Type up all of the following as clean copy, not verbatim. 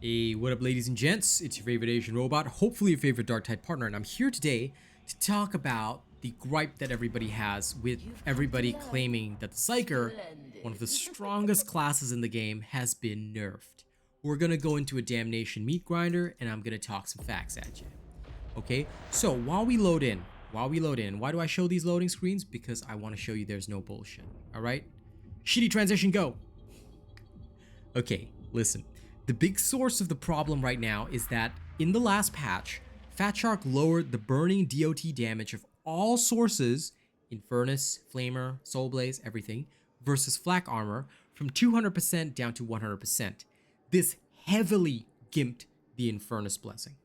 Hey, what up ladies and gents, it's your favorite Asian robot, hopefully your favorite DarkTide partner, and I'm here today to talk about the gripe that everybody has with everybody claiming that the Psyker, one of the strongest classes in the game, has been nerfed. We're gonna go into a Damnation meat grinder and I'm gonna talk some facts at you. Okay, so while we load in, why do I show these loading screens? Because I want to show you there's no bullshit, alright? Shitty transition, go! Okay, listen. The big source of the problem right now is that in the last patch, Fatshark lowered the burning DOT damage of all sources in Furnace, Flamer, Soul Blaze, everything, versus Flak Armor from 200% down to 100%. This heavily gimped the Infernus Blessing.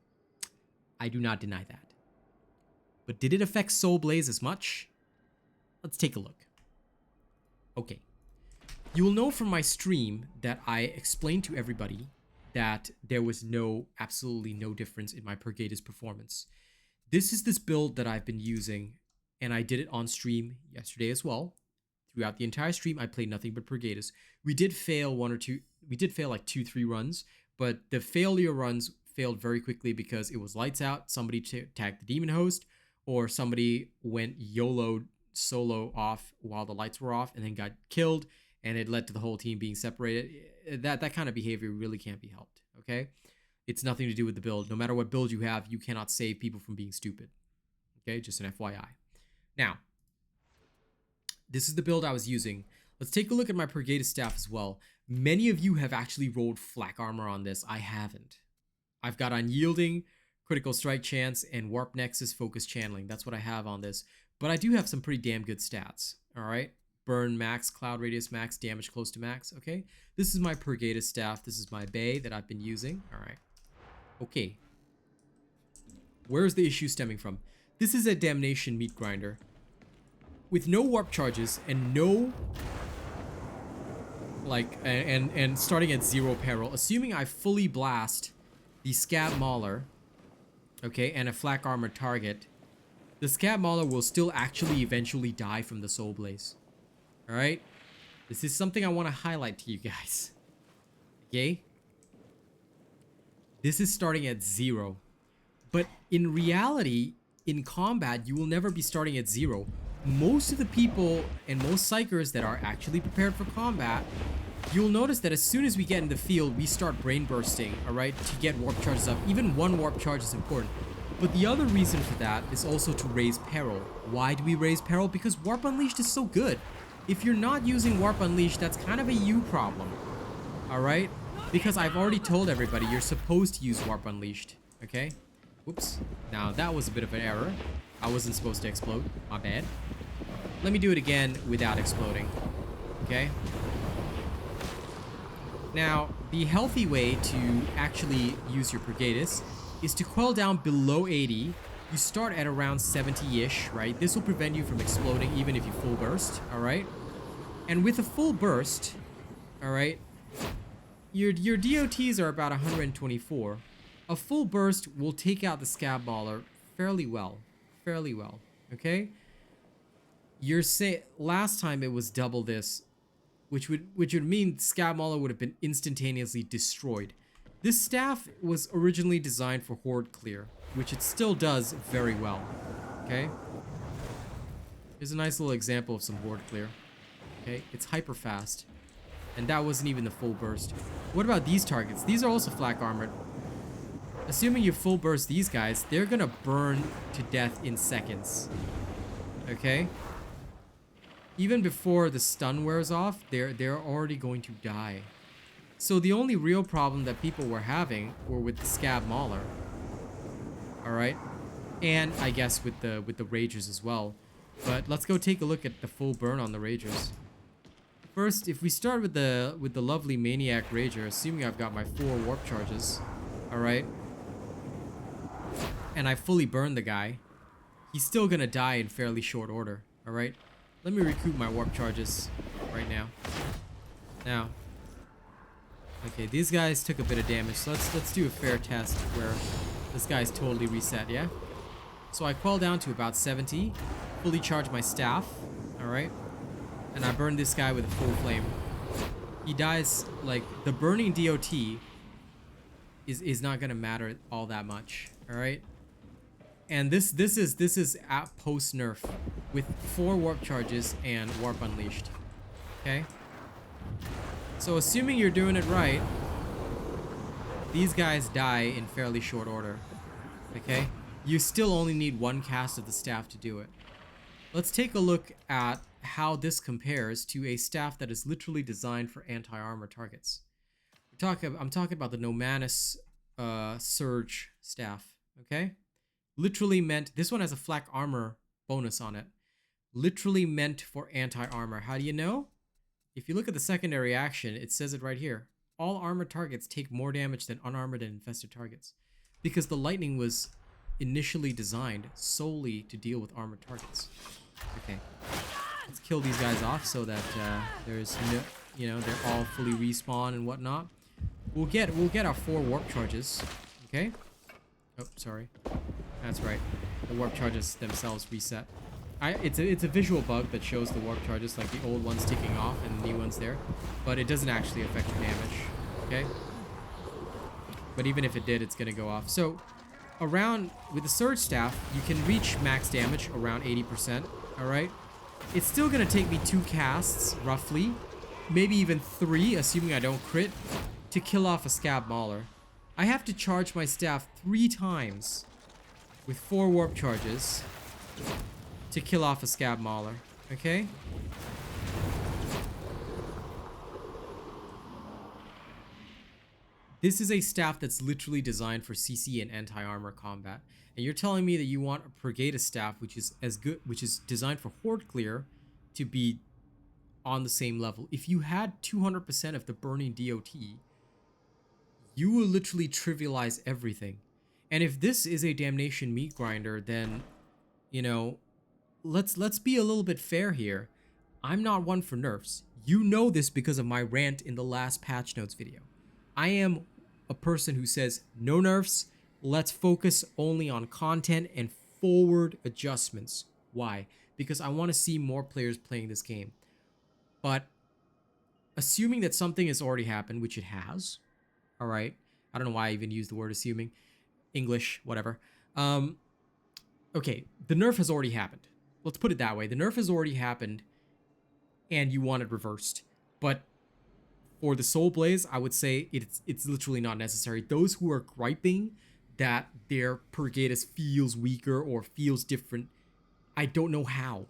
I do not deny that. But did it affect Soul Blaze as much? Let's take a look. Okay. You will know from my stream that I explained to everybody that there was absolutely no difference in my Purgatus performance. This is this build that I've been using, and I did it on stream yesterday as well. Throughout the entire stream, I played nothing but Purgatus. We did fail like 2-3 runs, but the failure runs failed very quickly because it was lights out, somebody tagged the demon host, or somebody went YOLO solo off while the lights were off and then got killed, and it led to the whole team being separated. That kind of behavior really can't be helped, okay? It's nothing to do with the build. No matter what build you have, you cannot save people from being stupid, okay? Just an FYI. Now, this is the build I was using. Let's take a look at my Purgatus Staff as well. Many of you have actually rolled Flak Armor on this. I haven't. I've got Unyielding, Critical Strike Chance, and Warp Nexus Focus Channeling. That's what I have on this. But I do have some pretty damn good stats, all right? Burn max, cloud radius max, damage close to max, okay? This is my Purgatus Staff. This is my bay that I've been using, all right? Okay. Where's the issue stemming from? This is a Damnation meat grinder with no warp charges and no, and starting at 0 peril. Assuming I fully blast the Scab Mauler, okay, and a Flak Armor target, the Scab Mauler will still actually eventually die from the Soul Blaze. Alright? This is something I want to highlight to you guys. Okay? This is starting at 0. But in reality, in combat, you will never be starting at 0. Most of the people and most Psykers that are actually prepared for combat, you'll notice that as soon as we get in the field, we start brain bursting, alright, to get warp charges up. Even one warp charge is important. But the other reason for that is also to raise peril. Why do we raise peril? Because Warp Unleashed is so good. If you're not using Warp Unleashed, that's kind of a you problem, alright? Because I've already told everybody you're supposed to use Warp Unleashed, okay? Whoops. Now, that was a bit of an error. I wasn't supposed to explode. My bad. Let me do it again without exploding, okay? Now, the healthy way to actually use your Purgatus is to quell down below 80. You start at around 70-ish, right? This will prevent you from exploding even if you full burst, alright? And with a full burst, alright, your DOTs are about 124. A full burst will take out the Scab Mauler fairly well, okay? Last time it was double this, which would mean Scab Mauler would have been instantaneously destroyed. This staff was originally designed for Horde Clear, which it still does very well, okay? Here's a nice little example of some Horde Clear, okay? It's hyper fast, and that wasn't even the full burst. What about these targets? These are also Flak Armored. Assuming you full burst these guys, they're gonna burn to death in seconds, okay? Even before the stun wears off, they're already going to die. So the only real problem that people were having were with the Scab Mauler. Alright? And I guess with the Ragers as well. But let's go take a look at the full burn on the Ragers. First, if we start with the lovely Maniac Rager, assuming I've got my 4 warp charges, alright? And I fully burn the guy, he's still gonna die in fairly short order, alright? Let me recoup my warp charges right now. Now, okay, these guys took a bit of damage, so let's do a fair test where this guy's totally reset, yeah? So I quell down to about 70, fully charge my staff, alright? And I burn this guy with a full flame. He dies, like, the burning DOT is not gonna matter all that much. All right. And this is at post nerf with 4 warp charges and warp unleashed. Okay. So assuming you're doing it right, these guys die in fairly short order. Okay. You still only need 1 cast of the staff to do it. Let's take a look at how this compares to a staff that is literally designed for anti-armor targets. I'm talking about the No Manus Surge staff, okay? Literally meant, this one has a flak armor bonus on it. Literally meant for anti-armor. How do you know? If you look at the secondary action, it says it right here. All armored targets take more damage than unarmored and infested targets. Because the lightning was initially designed solely to deal with armored targets. Okay, let's kill these guys off so that there's no, you know, they're all fully respawn and whatnot. We'll get our 4 warp charges. Okay. Oh, sorry. That's right. The warp charges themselves reset. It's a visual bug that shows the warp charges, like the old ones ticking off and the new ones there, but it doesn't actually affect the damage. Okay. But even if it did, it's gonna go off. So around with the surge staff, you can reach max damage around 80%. All right. It's still gonna take me 2 casts roughly, maybe even 3, assuming I don't crit, to kill off a Scab Mauler. I have to charge my staff 3 times with 4 warp charges to kill off a Scab Mauler. Okay. This is a staff that's literally designed for CC and anti-armor combat. And you're telling me that you want a Purgatus Staff, which is designed for Horde Clear, to be on the same level. If you had 200% of the burning DOT, you will literally trivialize everything. And if this is a Damnation meat grinder, then, you know, let's be a little bit fair here. I'm not one for nerfs. You know this because of my rant in the last patch notes video. I am a person who says no nerfs. Let's focus only on content and forward adjustments. Why? Because I want to see more players playing this game. But assuming that something has already happened, which it has, all right. I don't know why I even used the word assuming. English, whatever. Okay, the nerf has already happened. Let's put it that way. The nerf has already happened, and you want it reversed. But for the Soul Blaze, I would say it's literally not necessary. Those who are griping that their Purgatus feels weaker or feels different, I don't know how.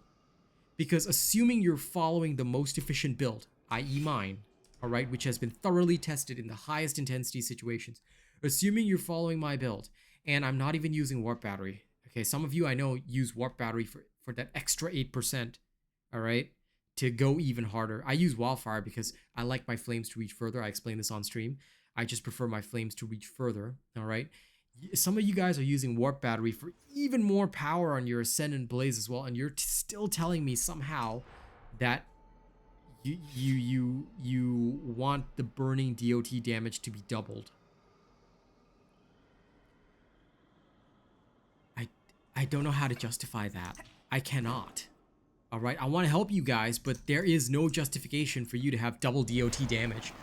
Because assuming you're following the most efficient build, i.e. mine, alright, which has been thoroughly tested in the highest intensity situations, assuming you're following my build, and I'm not even using Warp Battery. Okay, some of you I know use Warp Battery for that extra 8%, alright, to go even harder. I use Wildfire because I like my flames to reach further. I explained this on stream. I just prefer my flames to reach further, alright? Some of you guys are using Warp Battery for even more power on your Ascendant Blaze as well, and you're still telling me somehow that you want the burning DOT damage to be doubled. I don't know how to justify that. I cannot. Alright, I want to help you guys, but there is no justification for you to have double DOT damage,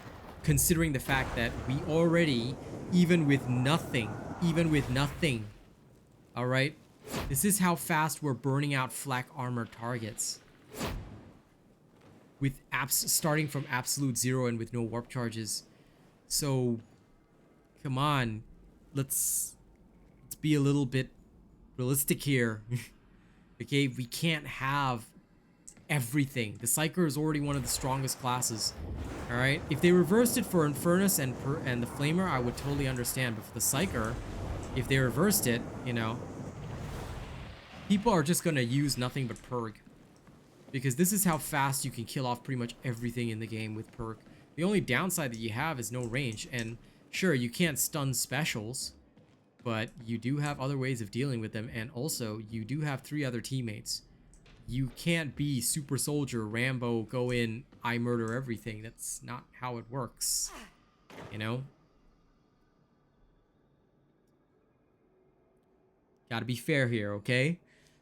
considering the fact that we already, even with nothing, alright, this is how fast we're burning out flak armor targets. With starting from absolute 0 and with no warp charges. So, come on, let's be a little bit realistic here. Okay, we can't have everything. The Psyker is already one of the strongest classes. Alright, if they reversed it for Infernus and the Flamer, I would totally understand. But for the Psyker, if they reversed it, you know, people are just gonna use nothing but Perg. Because this is how fast you can kill off pretty much everything in the game with perk. The only downside that you have is no range. And sure, you can't stun specials, but you do have other ways of dealing with them. And also, you do have 3 other teammates. You can't be Super Soldier, Rambo, go in, I murder everything. That's not how it works. You know? Gotta be fair here, okay?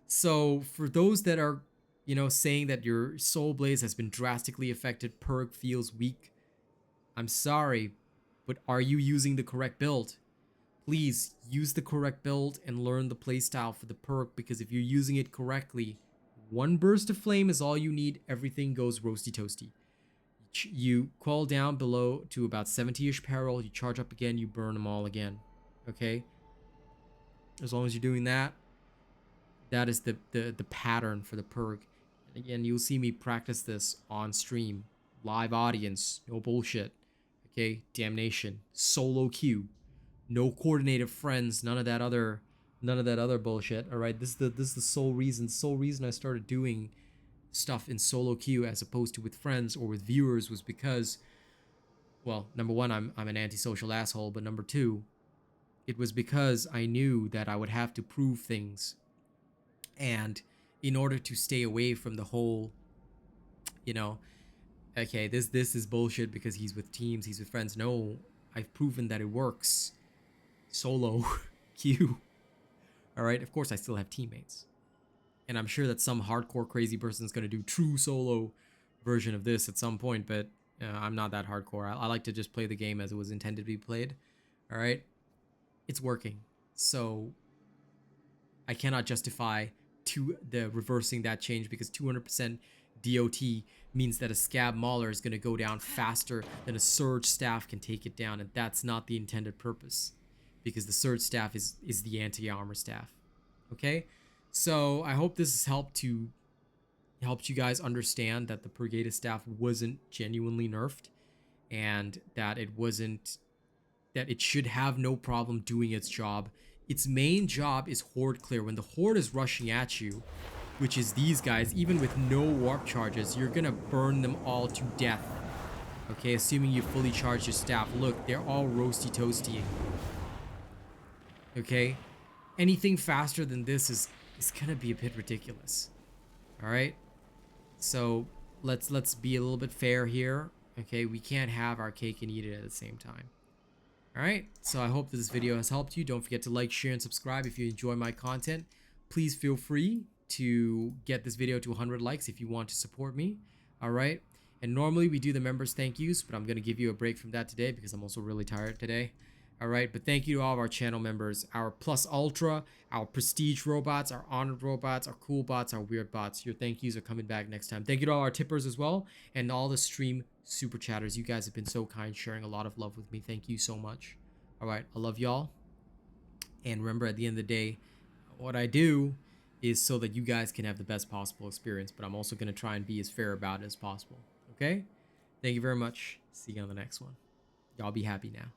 So, for those that are, you know, saying that your Soul Blaze has been drastically affected, Perk feels weak, I'm sorry, But are you using the correct build? Please use the correct build and learn the playstyle for the perk, because if you're using it correctly, one burst of flame is all you need. Everything goes roasty toasty. You coil down below to about 70-ish peril, you charge up again, you burn them all again. Okay? As long as you're doing that, that is the pattern for the perk. And again, you'll see me practice this on stream. Live audience, no bullshit. Okay? Damnation. Solo queue. No coordinated friends, none of that other bullshit. All right, this is the sole reason I started doing stuff in solo queue as opposed to with friends or with viewers was because, well, number one, I'm an antisocial asshole, but number two, it was because I knew that I would have to prove things, and in order to stay away from the whole, you know, okay, this is bullshit because he's with teams, he's with friends. No, I've proven that it works. Solo queue. All right, of course I still have teammates, and I'm sure that some hardcore crazy person is going to do true solo version of this at some point, but I'm not that hardcore. I like to just play the game as it was intended to be played. All right, it's working, so I cannot justify the reversing that change, because 200% DOT means that a Scab Mauler is going to go down faster than a Surge Staff can take it down, and that's not the intended purpose, because the Surge Staff is the anti-armor staff. Okay, so I hope this has helped you guys understand that the Purgatus Staff wasn't genuinely nerfed, and that it should have no problem doing its job. Its main job is Horde Clear. When the Horde is rushing at you, which is these guys, even with no warp charges, you're gonna burn them all to death. Okay, assuming you fully charge your staff. Look, they're all roasty toasty. Okay, anything faster than this is gonna be a bit ridiculous. All right, so let's be a little bit fair here. Okay, we can't have our cake and eat it at the same time. All right, so I hope this video has helped you. Don't forget to like, share, and subscribe if you enjoy my content. Please feel free to get this video to 100 likes if you want to support me. All right, and normally we do the members thank yous, but I'm gonna give you a break from that today because I'm also really tired today. All right, but thank you to all of our channel members, our Plus Ultra, our Prestige robots, our Honored robots, our Cool bots, our Weird bots. Your thank yous are coming back next time. Thank you to all our tippers as well, and all the stream super chatters. You guys have been so kind, sharing a lot of love with me. Thank you so much. All right, I love y'all. And remember, at the end of the day, what I do is so that you guys can have the best possible experience, but I'm also going to try and be as fair about it as possible. Okay? Thank you very much. See you on the next one. Y'all be happy now.